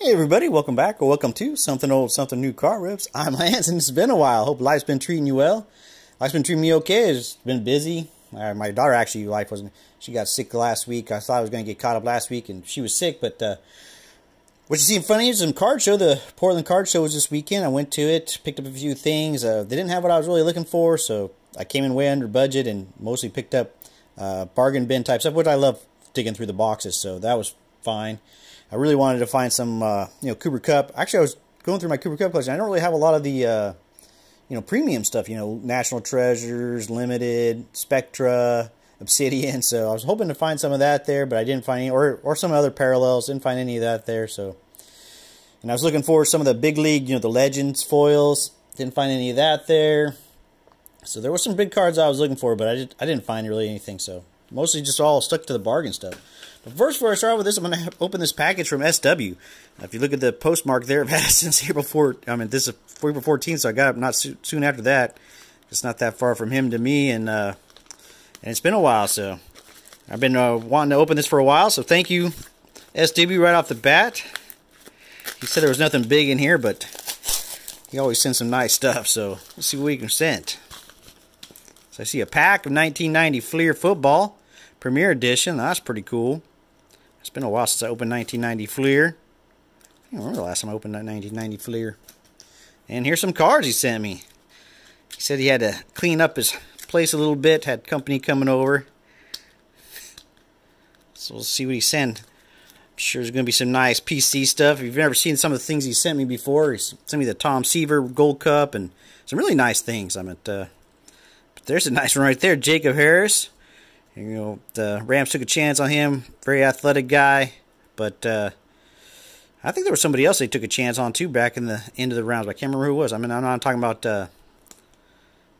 Hey everybody, welcome back, or welcome to Something Old, Something New Car Rips. I'm Lance, and it's been a while. Hope life's been treating you well. Life's been treating me okay. It's been busy. My daughter, actually, life wasn't. She got sick last week. I thought I was going to get caught up last week, and she was sick. But what you see in front of you is some card show. The Portland Card Show was this weekend. I went to it, picked up a few things. They didn't have what I was really looking for, so I came in way under budget and mostly picked up bargain bin type stuff, which I love digging through the boxes. So that was fine. I really wanted to find some, Cooper Kupp. Actually, I was going through my Cooper Kupp collection. I don't really have a lot of the, premium stuff. National Treasures, Limited, Spectra, Obsidian. So I was hoping to find some of that there, but I didn't find any, or some other parallels. Didn't find any of that there. So, and I was looking for some of the big league, the Legends foils. Didn't find any of that there. So there were some big cards I was looking for, but I didn't find really anything. So mostly just all stuck to the bargain stuff. But first, before I start with this, I'm going to open this package from SW. If you look at the postmark there, I've had it since April 4th. I mean, this is April 14th, so I got it not soon after that. It's not that far from him to me, and it's been a while, so I've been wanting to open this for a while. So thank you, SW, right off the bat. He said there was nothing big in here, but he always sends some nice stuff. So let's see what we can send. So I see a pack of 1990 Fleer football. Premier Edition. That's pretty cool. It's been a while since I opened 1990 Fleer. I don't remember the last time I opened that 1990 Fleer. And here's some cards he sent me. He said he had to clean up his place a little bit. Had company coming over. So we'll see what he sent. I'm sure there's going to be some nice PC stuff. If you've never seen some of the things he sent me before, he sent me the Tom Seaver Gold Cup and some really nice things. But there's a nice one right there. Jacob Harris. The Rams took a chance on him. Very athletic guy. But I think there was somebody else they took a chance on, too, back in the end of the rounds. But I can't remember who it was. I mean, I'm not talking about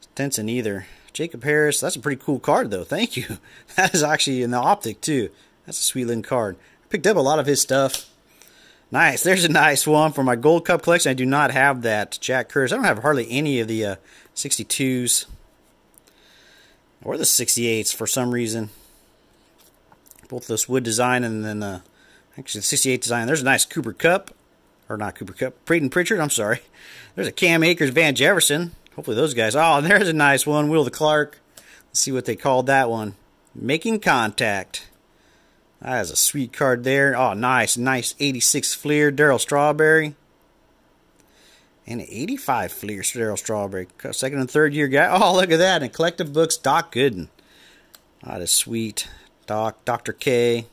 Stenson either. Jacob Harris, that's a pretty cool card, though. Thank you. That is actually in the optic, too. That's a sweet looking card. I picked up a lot of his stuff. Nice. There's a nice one for my Gold Cup collection. I do not have that. Jack Curtis. I don't have hardly any of the 62s. Or the 68s for some reason. Both this wood design and then actually the 68 design. There's a nice Cooper Kupp. Or not Cooper Kupp. Peyton Pritchard, I'm sorry. There's a Cam Akers, Van Jefferson. Hopefully those guys. Oh, and there's a nice one. Will the Clark. Let's see what they called that one. Making Contact. That is a sweet card there. Oh, nice. Nice 86 Fleer. Darryl Strawberry. And an 85 Fleer Darryl Strawberry. Second and third year guy. Oh, look at that. And Collective Books, Doc Gooden. That is sweet. Dr. K.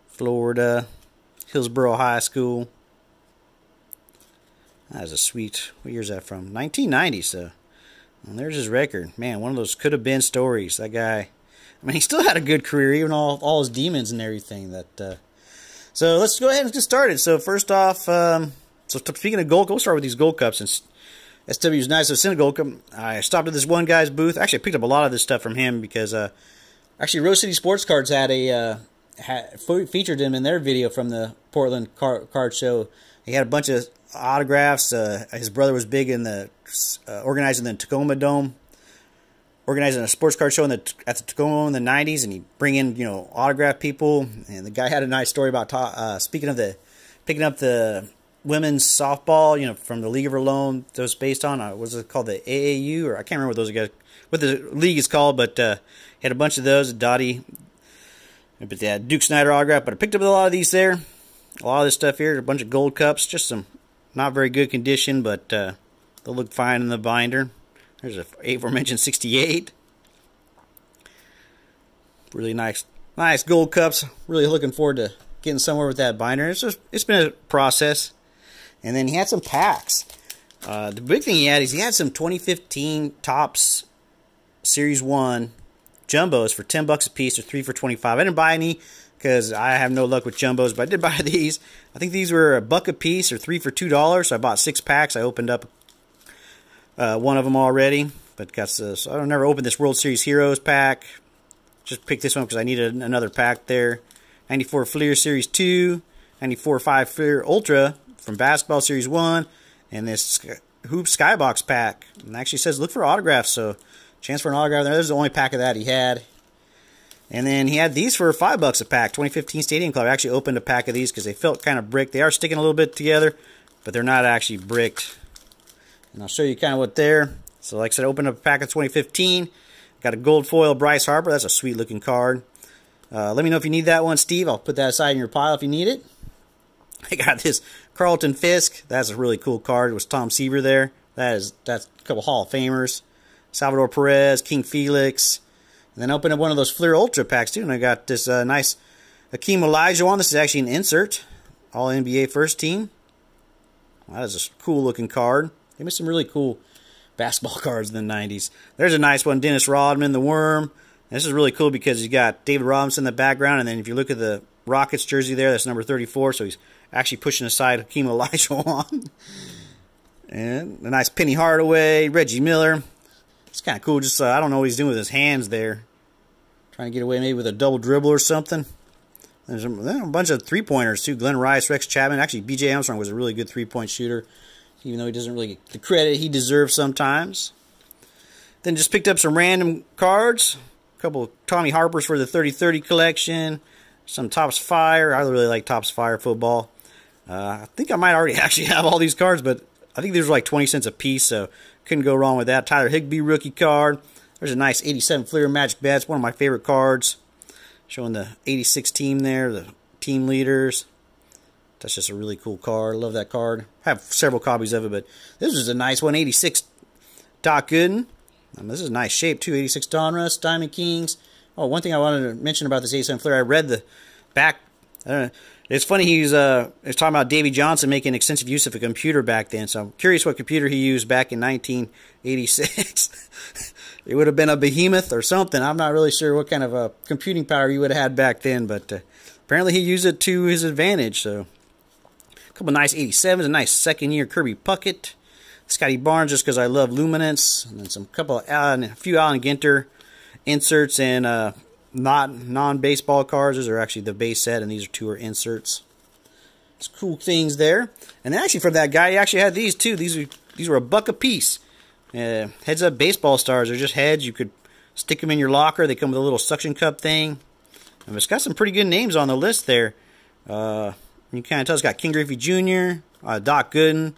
Florida. Hillsborough High School. That is a sweet. What year is that from? 1990, so. And there's his record. Man, one of those could have been stories. That guy. I mean, he still had a good career, even all his demons and everything. So let's go ahead and get started. So first off, so speaking of gold, we'll start with these Gold Cups. Since SW is nice, so send a Gold Cup. I stopped at this one guy's booth. Actually, I picked up a lot of this stuff from him because actually Rose City Sports Cards had featured him in their video from the Portland Card Show. He had a bunch of autographs. His brother was big in the organizing the Tacoma Dome, organizing a sports card show at the Tacoma in the 90s, and he'd bring in autograph people. And the guy had a nice story about speaking of picking up the women's softball, from the League of Her Own. That was based on what's it called, the AAU, or I can't remember what the league is called, but he had a bunch of those. Dottie, but they had Duke Snyder autograph. But I picked up a lot of these there. A lot of this stuff here, a bunch of Gold Cups, just some not very good condition, but they'll look fine in the binder. There's a aforementioned 68. Really nice Gold Cups. Really looking forward to getting somewhere with that binder. It's been a process. And then he had some packs. The big thing he had is he had some 2015 Topps Series 1 jumbos for $10 a piece, or 3 for $25. I didn't buy any because I have no luck with jumbos, but I did buy these. I think these were $1 a piece, or 3 for $2. So I bought 6 packs. I opened up one of them already, but so I don't never open this World Series Heroes pack. Just picked this one because I needed another pack there. 94 Fleer Series 2, 94 5 Fleer Ultra from Basketball Series 1, and this Hoop Skybox pack. And it actually says look for autographs, so chance for an autograph there. This is the only pack of that he had. And then he had these for $5 a pack. 2015 Stadium Club. I actually opened a pack of these because they felt kind of bricked. They are sticking a little bit together, but they're not actually bricked. And I'll show you kind of what they're. So like I said, I opened up a pack of 2015. Got a gold foil Bryce Harper. That's a sweet looking card. Let me know if you need that one, Steve. I'll put that aside in your pile if you need it. I got this Carlton Fisk. That's a really cool card. It was Tom Seaver there. That's a couple Hall of Famers. Salvador Perez, King Felix. And then I opened up one of those Fleer Ultra packs too, and I got this nice Hakeem Olajuwon. This is actually an insert. All NBA first team. That is a cool looking card. They made some really cool basketball cards in the 90s. There's a nice one, Dennis Rodman, the Worm. And this is really cool because you got David Robinson in the background, and then if you look at the Rockets jersey there, that's number 34, so he's actually pushing aside Hakeem Olajuwon. And a nice Penny Hardaway, Reggie Miller. It's kind of cool. Just I don't know what he's doing with his hands there. Trying to get away maybe with a double dribble or something. There's a bunch of three-pointers too. Glenn Rice, Rex Chapman. Actually, B.J. Armstrong was a really good three-point shooter, even though he doesn't really get the credit he deserves sometimes. Then just picked up some random cards. A couple of Tommy Harpers for the 30-30 collection. Some Topps Fire. I really like Topps Fire football. I think I might already actually have all these cards, but I think these were like 20 cents a piece, so couldn't go wrong with that. Tyler Higbee rookie card. There's a nice 87 Fleer Magic Bats, one of my favorite cards. Showing the 86 team there, the team leaders. That's just a really cool card. Love that card. I have several copies of it, but this is a nice one. 86 Doc Gooden. This is a nice shape too. 86 Donruss, Diamond Kings. Oh, one thing I wanted to mention about this 87 Fleer, I read the back. It's funny he's talking about Davey Johnson making extensive use of a computer back then. So I'm curious what computer he used back in 1986. It would have been a Behemoth or something. I'm not really sure what kind of computing power he would have had back then, but apparently he used it to his advantage. So a couple nice 87s, a nice second-year Kirby Puckett, Scotty Barnes just because I love Luminance, and then a few Allen Ginter inserts and not non-baseball cards. Those are actually the base set, and these two are inserts. It's cool things there. And then actually from that guy, he actually had these too. These were $1 a piece. Heads Up Baseball Stars. They're just heads. You could stick them in your locker. They come with a little suction cup thing. And it's got some pretty good names on the list there. You can kind of tell it's got King Griffey Jr., Doc Gooden.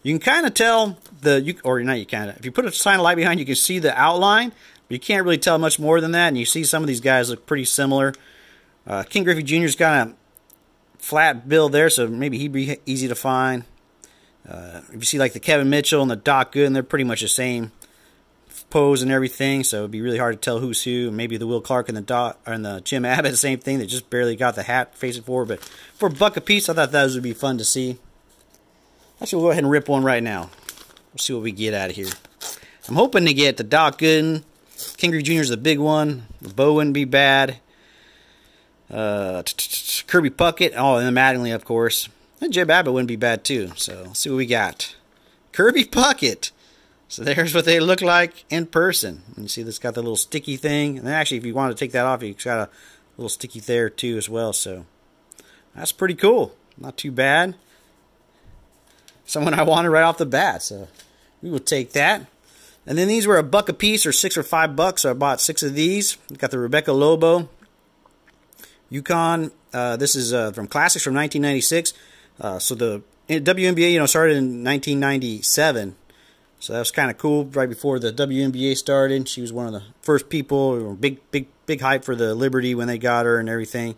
You can kind of tell if you put a sign of light behind, you can see the outline. But you can't really tell much more than that. And you see some of these guys look pretty similar. King Griffey Jr.'s got a flat build there, so maybe he'd be easy to find. If you see like the Kevin Mitchell and the Doc Gooden, they're pretty much the same pose and everything, so it'd be really hard to tell who's who. Maybe the Will Clark and the Jim Abbott, the same thing. They just barely got the hat facing forward, but for $1 a piece, I thought those would be fun to see. Actually, we'll go ahead and rip one right now. We'll see what we get out of here. I'm hoping to get the Doc Gooden. King Griffey Jr. is the big one. The Bo wouldn't be bad. Kirby Puckett. Oh, and the Mattingly, of course. And Jim Abbott wouldn't be bad, too. So, let's see what we got. Kirby Puckett. So, there's what they look like in person. And you see this got the little sticky thing. And then actually, if you want to take that off, it's got a little sticky there, too, as well. So, that's pretty cool. Not too bad. Someone I wanted right off the bat. So, we will take that. And then these were $1 a piece or $6 or $5. So, I bought 6 of these. Got the Rebecca Lobo. Yukon. This is from Classics from 1996. So the WNBA, started in 1997. So that was kind of cool. Right before the WNBA started, she was one of the first people. Big hype for the Liberty when they got her and everything.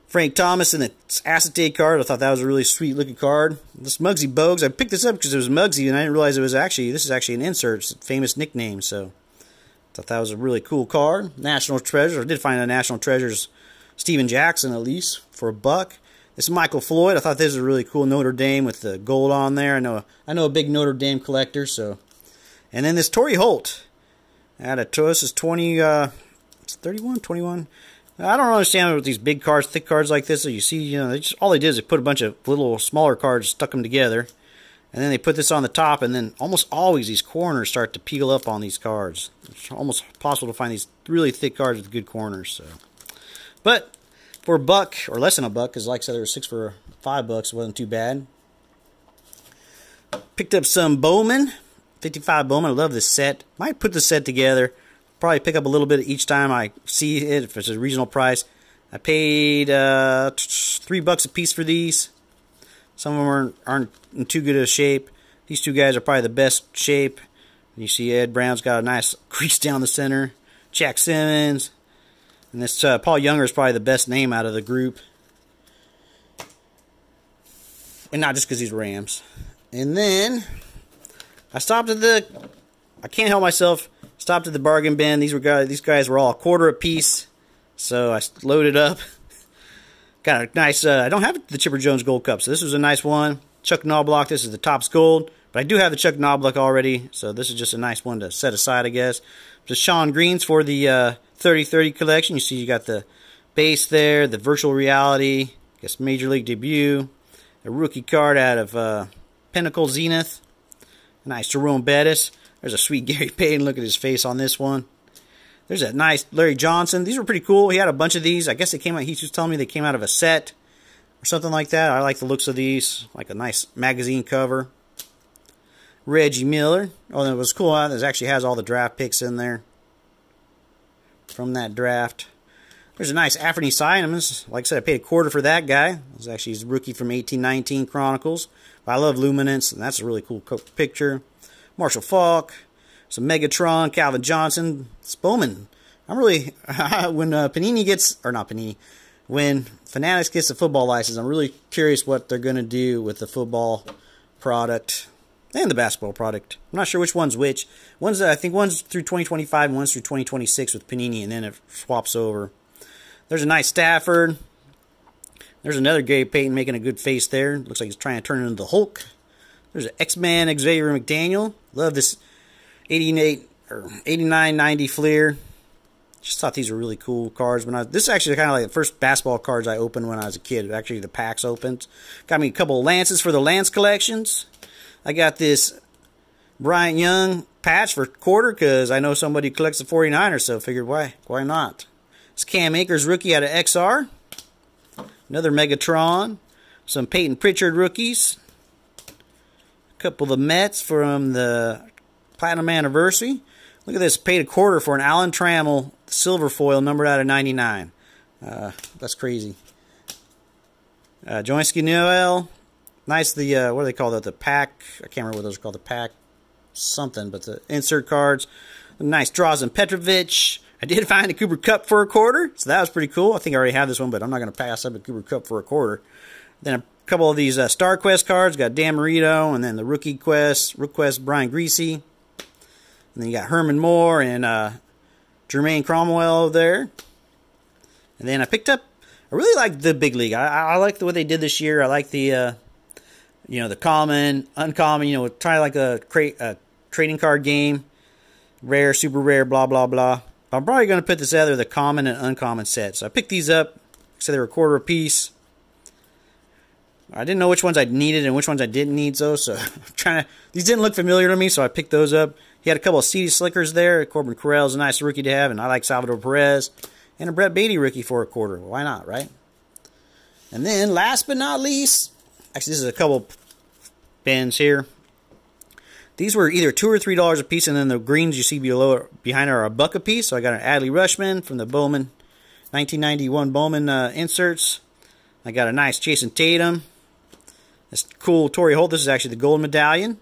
Frank Thomas in the acetate card. I thought that was a really sweet looking card. This Muggsy Bogues. I picked this up because it was Muggsy, and I didn't realize this is actually an insert. It's a famous nickname. So I thought that was a really cool card. National Treasure. I did find a National Treasures Steven Jackson at least for $1. This is Michael Floyd. I thought this was a really cool Notre Dame with the gold on there. I know a big Notre Dame collector. So, and then this Torrey Holt. This is 20. It's 31, 21. I don't understand with these big cards, thick cards like this. So you see, all they did is they put a bunch of little smaller cards, stuck them together, and then they put this on the top, and then almost always these corners start to peel up on these cards. It's almost possible to find these really thick cards with good corners. So, but for $1 or less than $1, because like I said, there were 6 for $5. It wasn't too bad. Picked up some Bowman, 55 Bowman. I love this set. Might put the set together. Probably pick up a little bit each time I see it if it's a reasonable price. I paid $3 a piece for these. Some of them aren't in too good of shape. These two guys are probably the best shape. You see Ed Brown's got a nice crease down the center. Jack Simmons. And this Paul Younger is probably the best name out of the group. And not just because he's Rams. And then I stopped at the... I can't help myself. Stopped at the bargain bin. These guys were all a quarter a piece. So I loaded up. Got a nice... I don't have the Chipper Jones Gold Cup, so this was a nice one. Chuck Knobloch, this is the Topps Gold. But I do have the Chuck Knobloch already, so this is just a nice one to set aside, I guess. The Sean Greens for the 30-30 collection. You see you got the base there, the virtual reality, I guess Major League debut. A rookie card out of Pinnacle Zenith. A nice Jerome Bettis. There's a sweet Gary Payton. Look at his face on this one. There's a nice Larry Johnson. These were pretty cool. He had a bunch of these. I guess they came out, he was telling me they came out of a set or something like that. I like the looks of these. Like a nice magazine cover. Reggie Miller. Oh, and it was cool. It actually has all the draft picks in there from that draft. There's a nice Anthony Simons. Like I said, I paid a quarter for that guy. It was actually his rookie from 1819 Chronicles. But I love Luminance, and that's a really cool picture. Marshall Faulk. Some Megatron, Calvin Johnson, Bowman. I'm really, when Panini gets, or not Panini, when Fanatics gets the football license, I'm really curious what they're going to do with the football product and the basketball product. I'm not sure which one's which. I think one's through 2025 and one's through 2026 with Panini, and then it swaps over. There's a nice Stafford. There's another Gary Payton making a good face there. Looks like he's trying to turn into the Hulk. There's an X-Man Xavier McDaniel. Love this 88 or 89-90 Fleer. Just thought these were really cool cards. This is actually kind of like the first basketball cards I opened when I was a kid. Actually, the packs opened. Got me a couple of Lances for the Lance collections. I got this Bryant Young patch for quarter because I know somebody collects the 49ers, so I figured why not. It's Cam Akers rookie out of XR. Another Megatron. Some Peyton Pritchard rookies. A couple of the Mets from the Platinum Anniversary. Look at this. Paid a quarter for an Alan Trammell silver foil numbered out of 99. That's crazy. Joinski Noel. Nice, what do they call that? The pack. I can't remember what those are called. The pack something, but the insert cards. Nice Drazen Petrovic. I did find a Cooper Kupp for a quarter, so that was pretty cool. I think I already have this one, but I'm not going to pass up a Cooper Kupp for a quarter. Then a couple of these Star Quest cards. Got Dan Marino, and then the Rook Quest Brian Greasy. And then you got Herman Moore and Jermaine Cromwell over there. And then I picked up, I really like the Big League. I like what they did this year. I like the, the common, uncommon, try like a trading card game. Rare, super rare, blah, blah, blah. I'm probably going to put this together, the common and uncommon set. So I picked these up. So they were a quarter a piece. I didn't know which ones I needed and which ones I didn't need, though. So these didn't look familiar to me, so I picked those up. He had a couple of CD Slickers there. Corbin Carell's a nice rookie to have, and I like Salvador Perez. And a Brett Beatty rookie for a quarter. Well, why not, right? And then, last but not least, actually, this is a couple bins here. These were either $2 or $3 a piece, and then the greens you see behind are $1 a piece. So I got an Adley Rushman from the Bowman, 1991 Bowman inserts. I got a nice Jason Tatum. This cool Torrey Holt. This is actually the gold medallion.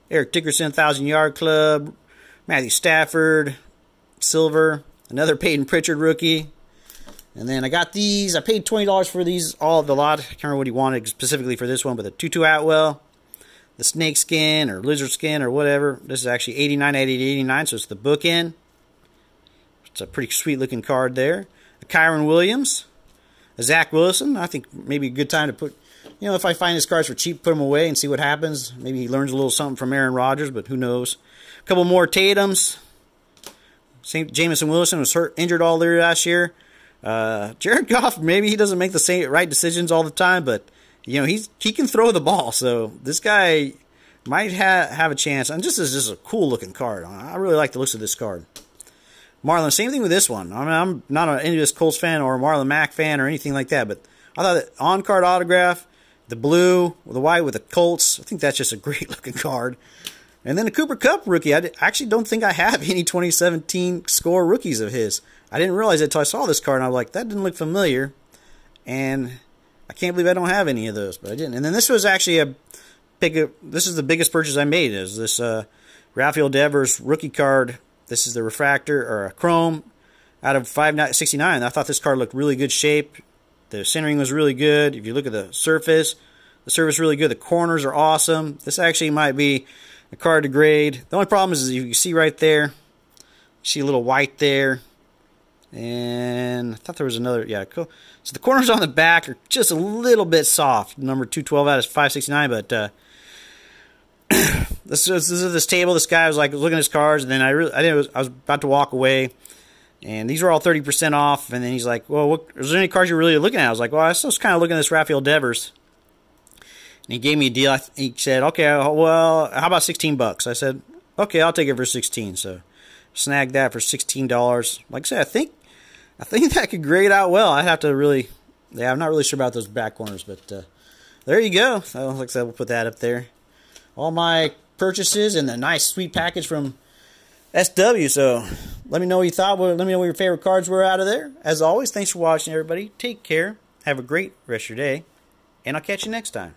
Eric Dickerson, 1,000-Yard Club. Matthew Stafford, silver. Another Peyton Pritchard rookie. And then I got these. I paid $20 for these, all of the lot. I can't remember what he wanted specifically for this one, but the Tutu Atwell, the snake skin or lizard skin or whatever. This is actually 89 out of 89, so it's the bookend. It's a pretty sweet looking card there. A Kyron Williams, a Zach Wilson. I think maybe a good time to put, if I find his cards for cheap, put them away and see what happens. Maybe he learns a little something from Aaron Rodgers, but who knows. A couple more Tatums. Jameson Wilson was injured all year last year. Jared Goff, maybe he doesn't make the right decisions all the time, but he can throw the ball. So this guy might have a chance. And this is just a cool looking card. I really like the looks of this card. Marlon, same thing with this one. I mean, I'm not an Indianapolis Colts fan or a Marlon Mack fan or anything like that, but I thought that on-card autograph, the blue, the white with the Colts, I think that's just a great looking card. And then the Cooper Kupp rookie. I actually don't think I have any 2017 score rookies of his. I didn't realize it until I saw this card, and I was like, that didn't look familiar. And I can't believe I don't have any of those, but I didn't. And then this was actually this is the biggest purchase I made, is this Rafael Devers rookie card. This is the refractor, or a chrome, out of 569. I thought this card looked really good shape. The centering was really good. If you look at the surface is really good. The corners are awesome. This actually might be a card to grade. The only problem is you can see right there, you see a little white there. And I thought there was another, yeah, cool. So the corners on the back are just a little bit soft. Number 212 out of 569, but this is this table. This guy was like looking at his cards, and then I was about to walk away, and these were all 30% off. And then he's like, "Well, is there any cards you're really looking at?" I was like, "Well, I was kind of looking at this Rafael Devers." And he gave me a deal. He said, "Okay, well, how about $16?" I said, "Okay, I'll take it for 16." So snagged that for $16. Like I said, I think that could grade out well. I have to really, yeah, I'm not really sure about those back corners, but there you go. So, like I said, we'll put that up there. All my purchases and the nice sweet package from SW. So let me know what you thought. Let me know what your favorite cards were out of there. As always, thanks for watching, everybody. Take care. Have a great rest of your day, and I'll catch you next time.